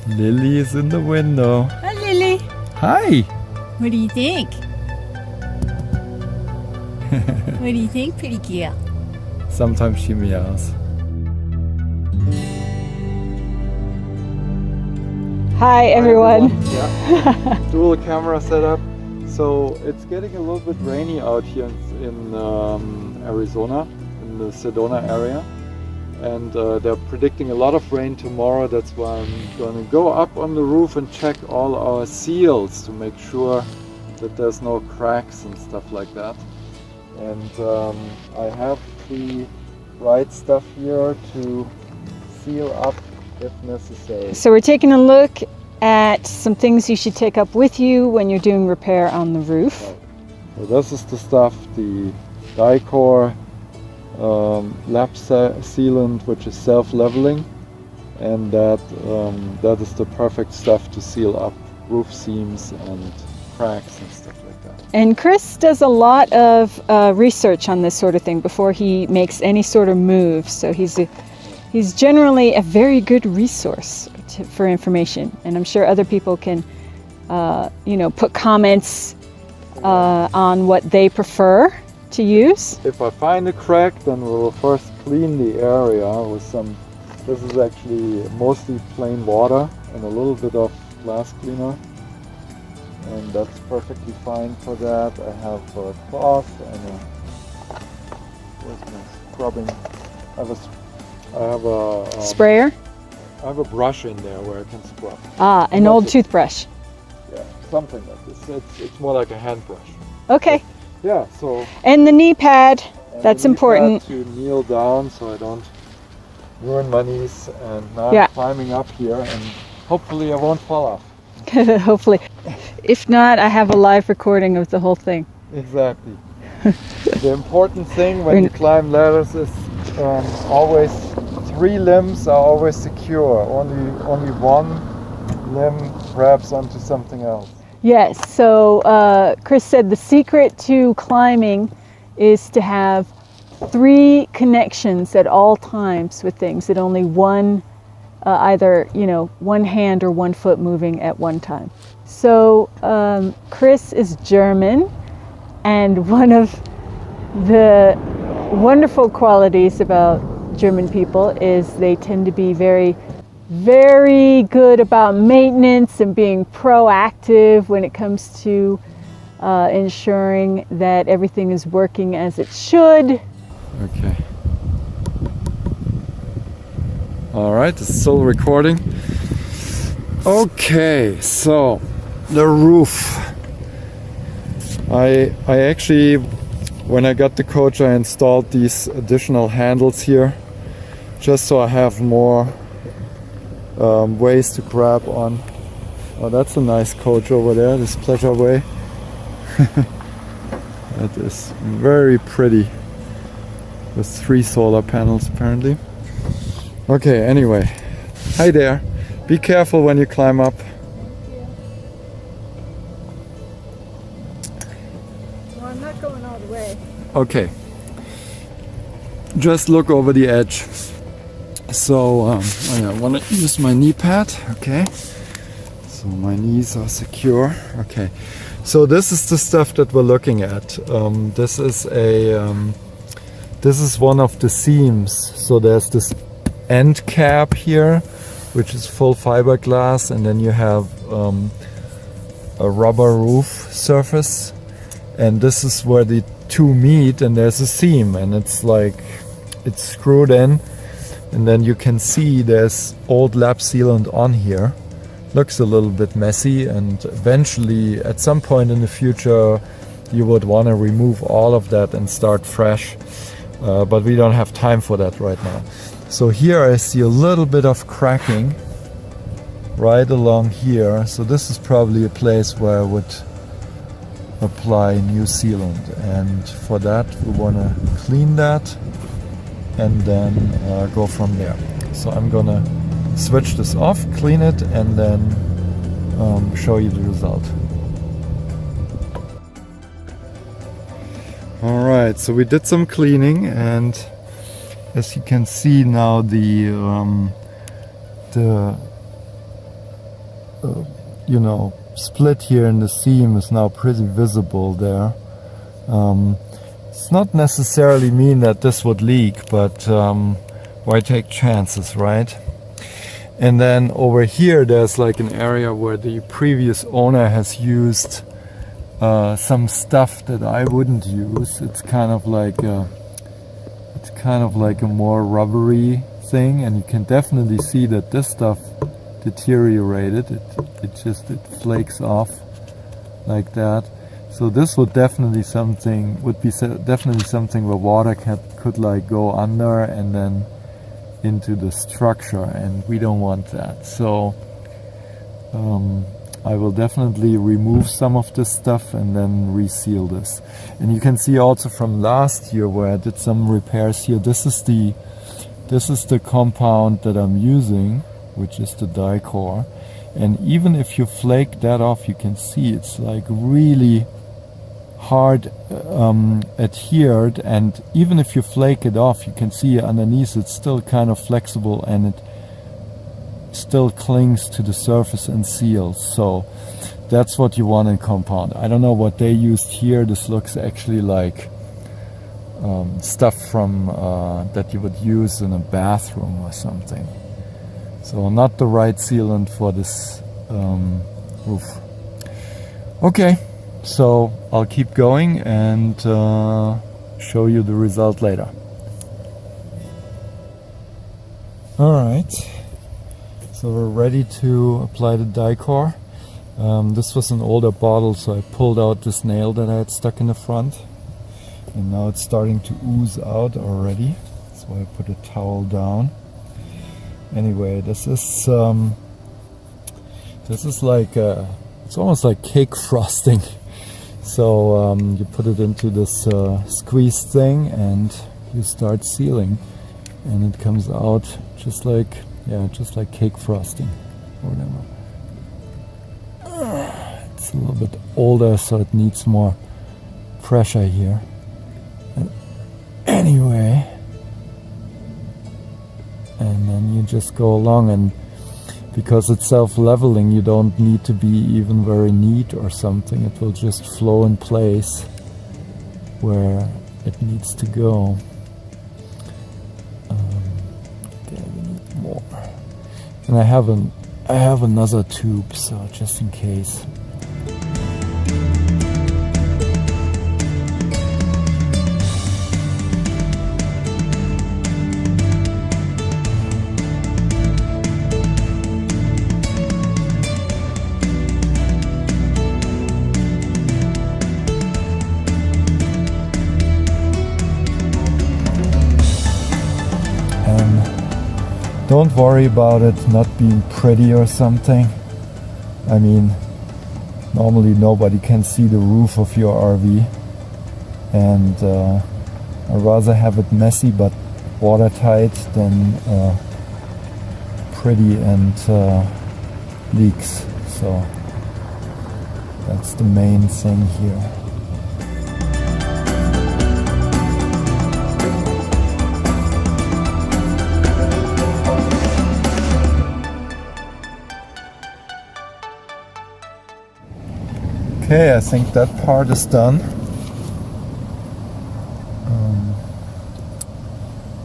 Lily is in the window. Hi, Lily. Hi. What do you think? What do you think, pretty girl? Sometimes she meows. Hi everyone. Yeah. Dual camera setup. So it's getting a little bit rainy out here in Arizona, in the Sedona area. And they're predicting a lot of rain tomorrow. That's why I'm going to go up on the roof and check all our seals to make sure that there's no cracks and stuff like that. And I have the right stuff here to seal up if necessary. So we're taking a look at some things you should take up with you when you're doing repair on the roof. Right. So this is the stuff, the Dicor lap sealant, which is self-leveling, and that is the perfect stuff to seal up roof seams and cracks and stuff like that. And Chris does a lot of research on this sort of thing before he makes any sort of move. So he's generally a very good resource for information, and I'm sure other people can put comments on what they prefer to use. If I find a crack, then we'll first clean the area with some, this is actually mostly plain water and a little bit of glass cleaner, and that's perfectly fine for that. I have a cloth and where's my scrubbing? I have a Sprayer? I have a brush in there where I can scrub. Ah, an old toothbrush. Yeah, something like this. It's more like a hand brush. Okay. Yeah, so. And the knee pad, And that's the knee important. pad to kneel down so I don't ruin my knees. And now Yeah. I'm climbing up here and hopefully I won't fall off. Hopefully. If not, I have a live recording of the whole thing. Exactly. The important thing when you climb ladders is always 3 limbs are always secure. Only one limb grabs onto something else. Yes, so Chris said the secret to climbing is to have 3 connections at all times with things, that only one, either one hand or one foot moving at one time. So Chris is German, and one of the wonderful qualities about German people is they tend to be very, very good about maintenance and being proactive when it comes to ensuring that everything is working as it should. Okay. All right, it's still recording. Okay, so the roof. I actually, when I got the coach, I installed these additional handles here, just so I have more ways to grab on. Oh, that's a nice coach over there, this Pleasure Way. That is very pretty, with 3 solar panels apparently. Okay, anyway, hi there. Be careful when you climb up. Well, I'm not going all the way. Okay, just look over the edge. So I want to use my knee pad. Okay, so my knees are secure. Okay, so this is the stuff that we're looking at. This is one of the seams. So there's this end cap here, which is full fiberglass, and then you have a rubber roof surface, and this is where the 2 meet, and there's a seam, and it's screwed in, and then you can see there's old lap sealant on here. Looks a little bit messy, and eventually at some point in the future you would want to remove all of that and start fresh, but we don't have time for that right now. So here I see a little bit of cracking right along here, so this is probably a place where I would apply new sealant, and for that we want to clean that and then go from there. So I'm gonna switch this off, clean it, and then show you the result. Alright, so we did some cleaning, and as you can see now, the you know, split here in the seam is now pretty visible there. It's not necessarily mean that this would leak, but why take chances, right? And then over here there's like an area where the previous owner has used some stuff that I wouldn't use. It's kind of like a more rubbery thing, and you can definitely see that this stuff deteriorated. It flakes off like that. So this would definitely definitely something where water could like go under and then into the structure, and we don't want that. So I will definitely remove some of this stuff and then reseal this. And you can see also from last year where I did some repairs here, this is the compound that I'm using, which is the Dicor. And even if you flake that off, you can see it's like really hard adhered, and even if you flake it off, you can see underneath it's still kind of flexible and it still clings to the surface and seals. So that's what you want in compound. I don't know what they used here. This looks actually like stuff from that you would use in a bathroom or something. So not the right sealant for this roof. Okay, so I'll keep going and show you the result later. Alright, so we're ready to apply the Dicor. This was an older bottle, so I pulled out this nail that I had stuck in the front, and now it's starting to ooze out already, so I put a towel down. Anyway, this is like it's almost like cake frosting. So you put it into this squeeze thing and you start sealing, and it comes out just like cake frosting or whatever. It's a little bit older, so it needs more pressure here. Anyway, and then you just go along, and because it's self-leveling, you don't need to be even very neat or something. It will just flow in place where it needs to go. Okay, we need more, and I have another tube, so just in case. Don't worry about it not being pretty or something. I mean, normally nobody can see the roof of your RV, and I'd rather have it messy but watertight than pretty and leaks. So that's the main thing here. Okay, I think that part is done.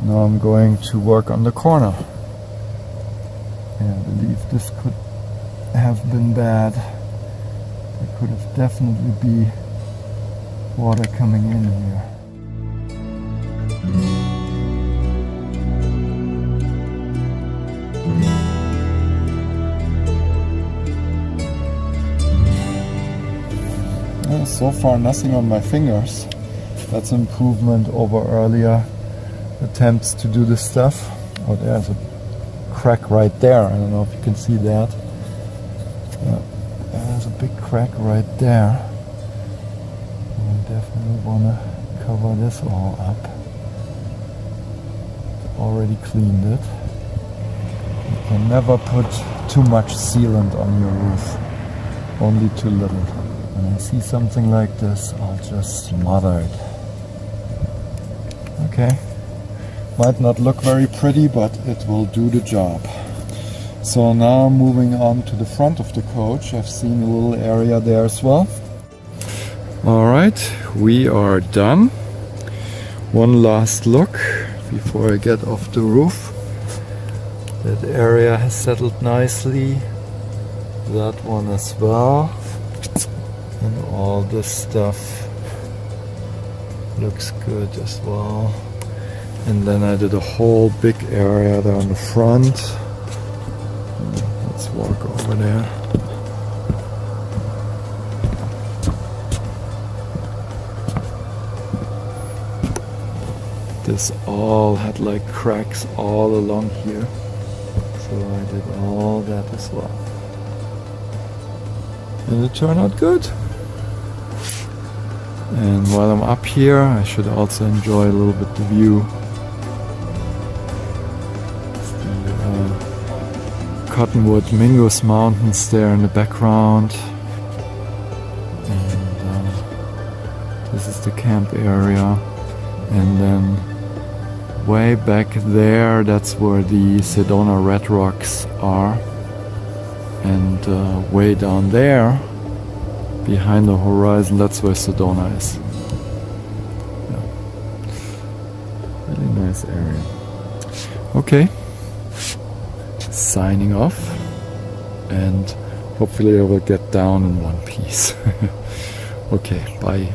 Now I'm going to work on the corner. Yeah, I believe this could have been bad. There could have definitely be water coming in here. So far nothing on my fingers. That's an improvement over earlier attempts to do this stuff. Oh, there's a crack right there. I don't know if you can see that. Yeah, there's a big crack right there. I definitely want to cover this all up. Already cleaned it. You can never put too much sealant on your roof. Only too little. When I see something like this, I'll just smother it. Okay, might not look very pretty, but it will do the job. So now moving on to the front of the coach. I've seen a little area there as well. Alright, we are done. One last look before I get off the roof. That area has settled nicely. That one as well. And all this stuff looks good as well. And then I did a whole big area there on the front. Let's walk over there. This all had like cracks all along here. So I did all that as well. And it turned out good. And while I'm up here, I should also enjoy a little bit the view. It's the Cottonwood Mingus Mountains there in the background. And this is the camp area. And then way back there, that's where the Sedona Red Rocks are. And way down there, behind the horizon, that's where Sedona is. Yeah. Really nice area. Okay. Signing off. And hopefully I will get down in one piece. Okay, bye.